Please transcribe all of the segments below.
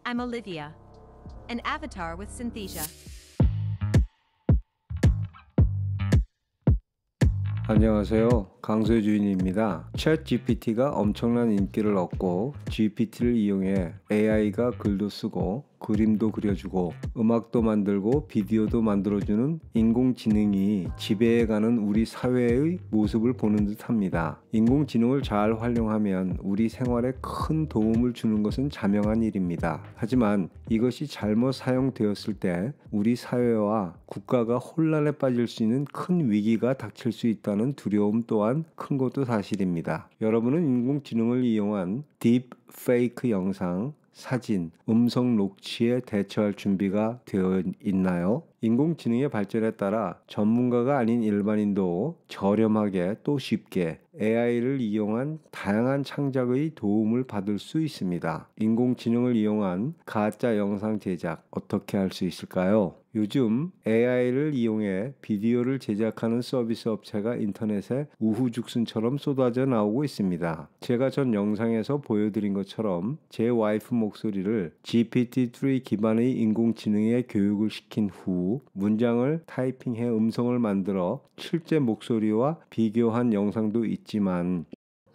I'm Olivia, an avatar with Synthesia. 안녕하세요. 강소희 주인입니다. 챗 GPT가 엄청난 인기를 얻고 GPT를 이용해 AI가 글도 쓰고 그림도 그려주고 음악도 만들고 비디오도 만들어주는 인공지능이 지배해가는 우리 사회의 모습을 보는 듯합니다. 인공지능을 잘 활용하면 우리 생활에 큰 도움을 주는 것은 자명한 일입니다. 하지만 이것이 잘못 사용되었을 때 우리 사회와 국가가 혼란에 빠질 수 있는 큰 위기가 닥칠 수 있다는 두려움 또한 큰 것도 사실입니다. 여러분은 인공지능을 이용한 딥 페이크 영상, 사진, 음성 녹취에 대처할 준비가 되어 있나요? 인공지능의 발전에 따라 전문가가 아닌 일반인도 저렴하게 또 쉽게 AI를 이용한 다양한 창작의 도움을 받을 수 있습니다. 인공지능을 이용한 가짜 영상 제작 어떻게 할 수 있을까요? 요즘 AI를 이용해 비디오를 제작하는 서비스 업체가 인터넷에 우후죽순처럼 쏟아져 나오고 있습니다. 제가 전 영상에서 보여드린 것처럼 제 와이프 목소리를 GPT-3 기반의 인공지능에 교육을 시킨 후 문장을 타이핑해 음성을 만들어 실제 목소리와 비교한 영상도 있지만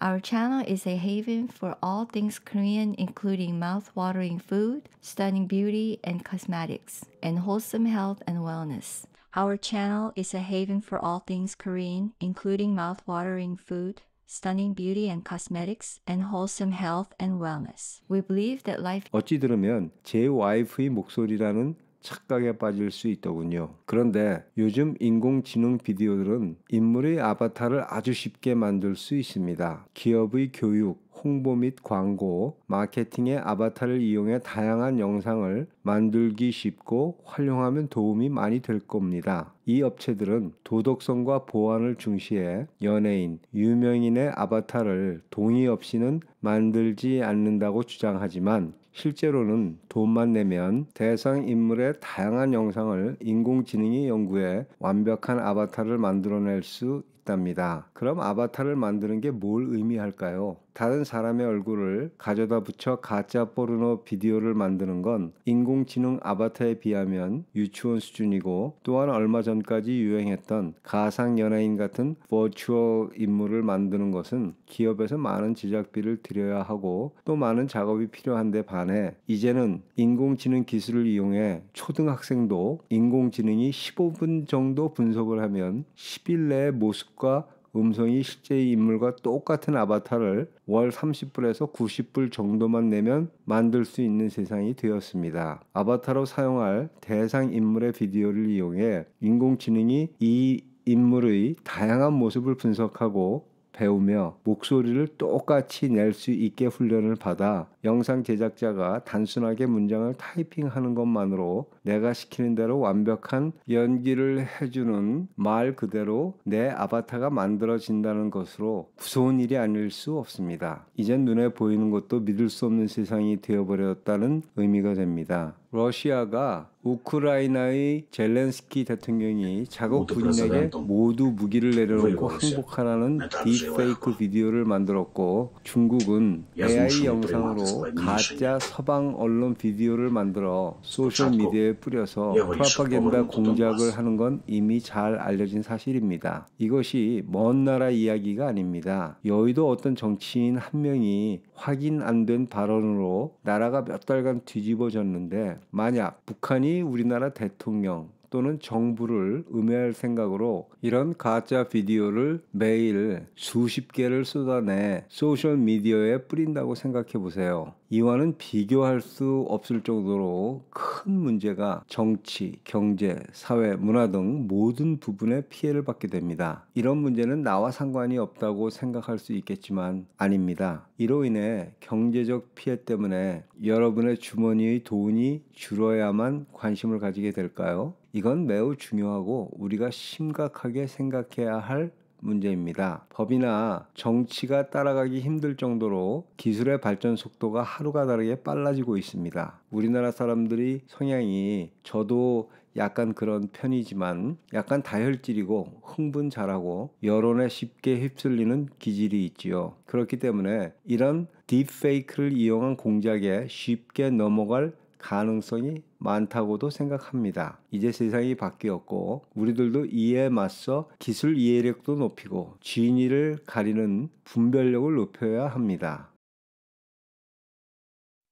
Our channel is a haven for all things Korean, including mouth-watering food, stunning beauty and cosmetics, and wholesome health and wellness. Our channel is a haven for all things Korean, including mouth-watering food, stunning beauty and cosmetics, and wholesome health and wellness. We believe that life 어찌 들으면 제 와이프의 목소리라는 착각에 빠질 수 있더군요. 그런데 요즘 인공지능 비디오들은 인물의 아바타를 아주 쉽게 만들 수 있습니다. 기업의 교육, 홍보 및 광고, 마케팅의 아바타를 이용해 다양한 영상을 만들기 쉽고 활용하면 도움이 많이 될 겁니다. 이 업체들은 도덕성과 보안을 중시해 연예인, 유명인의 아바타를 동의 없이는 만들지 않는다고 주장하지만 실제로는 돈만 내면 대상 인물의 다양한 영상을 인공지능이 연구해 완벽한 아바타를 만들어낼 수 있답니다. 그럼 아바타를 만드는 게 뭘 의미할까요? 다른 사람의 얼굴을 가져다 붙여 가짜 포르노 비디오를 만드는 건 인공지능 아바타에 비하면 유치원 수준이고, 또한 얼마 전까지 유행했던 가상 연예인 같은 버추얼 인물을 만드는 것은 기업에서 많은 제작비를 들여야 하고 또 많은 작업이 필요한데 반해 이제는 인공지능 기술을 이용해 초등학생도 인공지능이 15분 정도 분석을 하면 10일 내의 모습과 음성이 실제의 인물과 똑같은 아바타를 월 30불에서 90불 정도만 내면 만들 수 있는 세상이 되었습니다. 아바타로 사용할 대상 인물의 비디오를 이용해 인공지능이 이 인물의 다양한 모습을 분석하고 배우며 목소리를 똑같이 낼 수 있게 훈련을 받아 영상 제작자가 단순하게 문장을 타이핑하는 것만으로 내가 시키는 대로 완벽한 연기를 해주는 말 그대로 내 아바타가 만들어진다는 것으로 무서운 일이 아닐 수 없습니다. 이젠 눈에 보이는 것도 믿을 수 없는 세상이 되어버렸다는 의미가 됩니다. 러시아가 우크라이나의 젤렌스키 대통령이 자국 군인에게 모두 무기를 내려놓고 항복하라는 딥페이크 비디오를 만들었고, 중국은 AI 영상으로 가짜 서방 언론 비디오를 만들어 소셜미디어에 뿌려서 프로파간다 공작을 하는 건 이미 잘 알려진 사실입니다. 이것이 먼 나라 이야기가 아닙니다. 여의도 어떤 정치인 한 명이 확인 안 된 발언으로 나라가 몇 달간 뒤집어졌는데, 만약 북한이 우리나라 대통령 또는 정부를 음해할 생각으로 이런 가짜 비디오를 매일 수십 개를 쏟아내 소셜미디어에 뿌린다고 생각해 보세요. 이와는 비교할 수 없을 정도로 큰 문제가 정치, 경제, 사회, 문화 등 모든 부분에 피해를 받게 됩니다. 이런 문제는 나와 상관이 없다고 생각할 수 있겠지만 아닙니다. 이로 인해 경제적 피해 때문에 여러분의 주머니의 돈이 줄어야만 관심을 가지게 될까요? 이건 매우 중요하고 우리가 심각하게 생각해야 할 문제입니다. 법이나 정치가 따라가기 힘들 정도로 기술의 발전 속도가 하루가 다르게 빨라지고 있습니다. 우리나라 사람들이 성향이, 저도 약간 그런 편이지만 약간 다혈질이고 흥분 잘하고 여론에 쉽게 휩쓸리는 기질이 있지요. 그렇기 때문에 이런 딥페이크를 이용한 공작에 쉽게 넘어갈 가능성이 많다고도 생각합니다. 이제 세상이 바뀌었고 우리들도 이에 맞서 기술 이해력도 높이고 진위를 가리는 분별력을 높여야 합니다.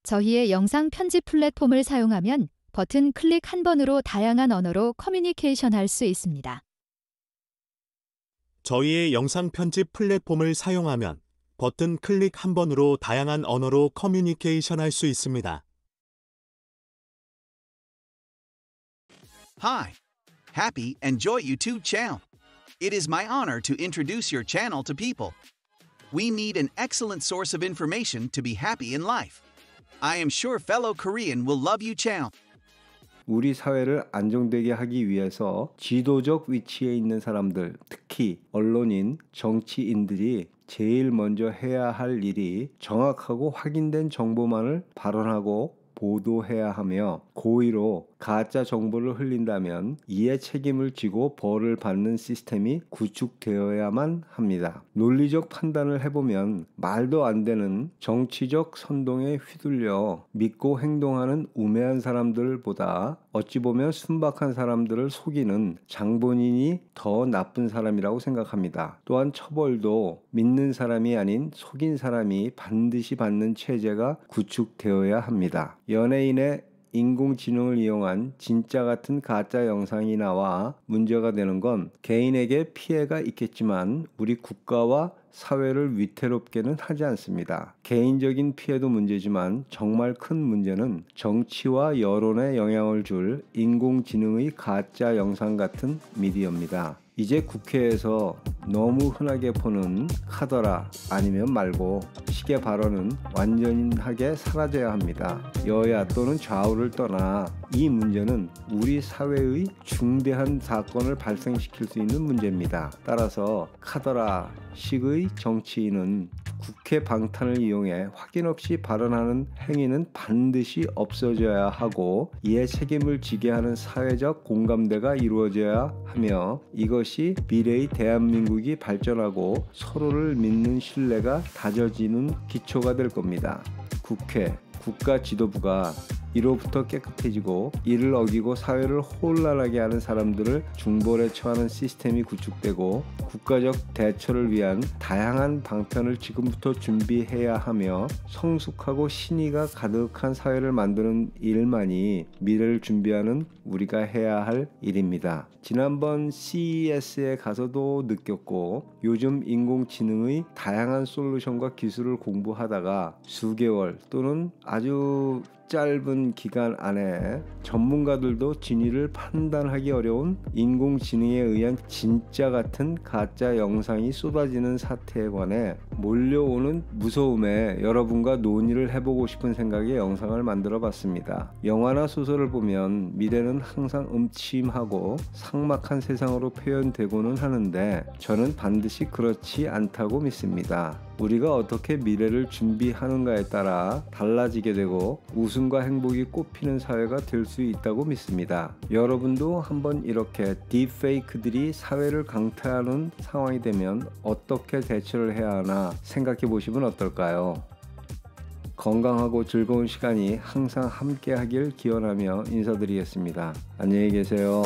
저희의 영상 편집 플랫폼을 사용하면 버튼 클릭 한 번으로 다양한 언어로 커뮤니케이션 할 수 있습니다. 저희의 영상 편집 플랫폼을 사용하면 버튼 클릭 한 번으로 다양한 언어로 커뮤니케이션 할 수 있습니다. Hi, happy Enjoy YouTube channel. It is my honor to introduce your channel to people. We need an excellent source of information to be happy in life. I am sure fellow Korean will love you channel. 우리 사회를 안정되게 하기 위해서 지도적 위치에 있는 사람들, 특히 언론인, 정치인들이 제일 먼저 해야 할 일이 정확하고 확인된 정보만을 발언하고 보도해야 하며 고의로 가짜 정보를 흘린다면 이에 책임을 지고 벌을 받는 시스템이 구축되어야만 합니다. 논리적 판단을 해보면 말도 안 되는 정치적 선동에 휘둘려 믿고 행동하는 우매한 사람들보다 어찌 보면 순박한 사람들을 속이는 장본인이 더 나쁜 사람이라고 생각합니다. 또한 처벌도 믿는 사람이 아닌 속인 사람이 반드시 받는 체제가 구축되어야 합니다. 연예인의 인공지능을 이용한 진짜 같은 가짜 영상이 나와 문제가 되는 건 개인에게 피해가 있겠지만 우리 국가와 사회를 위태롭게는 하지 않습니다. 개인적인 피해도 문제지만 정말 큰 문제는 정치와 여론에 영향을 줄 인공지능의 가짜 영상 같은 미디어입니다. 이제 국회에서 너무 흔하게 보는 카더라 아니면 말고 시계 발언은 완전하게 사라져야 합니다. 여야 또는 좌우를 떠나 이 문제는 우리 사회의 중대한 사건을 발생시킬 수 있는 문제입니다. 따라서 카더라 식의 정치인은 국회 방탄을 이용해 확인 없이 발언하는 행위는 반드시 없어져야 하고 이에 책임을 지게 하는 사회적 공감대가 이루어져야 하며 이것이 미래의 대한민국이 발전하고 서로를 믿는 신뢰가 다져지는 기초가 될 겁니다. 국회, 국가 지도부가 이로부터 깨끗해지고 이를 어기고 사회를 혼란하게 하는 사람들을 중벌에 처하는 시스템이 구축되고 국가적 대처를 위한 다양한 방편을 지금부터 준비해야 하며 성숙하고 신의가 가득한 사회를 만드는 일만이 미래를 준비하는 우리가 해야 할 일입니다. 지난번 CES에 가서도 느꼈고 요즘 인공지능의 다양한 솔루션과 기술을 공부하다가 수개월 또는 아주 짧은 기간 안에 전문가들도 진위를 판단하기 어려운 인공지능에 의한 진짜 같은 가짜 영상이 쏟아지는 사태에 관해 몰려오는 무서움에 여러분과 논의를 해보고 싶은 생각에 영상을 만들어 봤습니다. 영화나 소설을 보면 미래는 항상 음침하고 삭막한 세상으로 표현되고는 하는데 저는 반드시 그렇지 않다고 믿습니다. 우리가 어떻게 미래를 준비하는가에 따라 달라지게 되고 웃음과 행복이 꽃피는 사회가 될 수 있다고 믿습니다. 여러분도 한번 이렇게 딥페이크들이 사회를 강타하는 상황이 되면 어떻게 대처를 해야 하나 생각해 보시면 어떨까요? 건강하고 즐거운 시간이 항상 함께 하길 기원하며 인사드리겠습니다. 안녕히 계세요.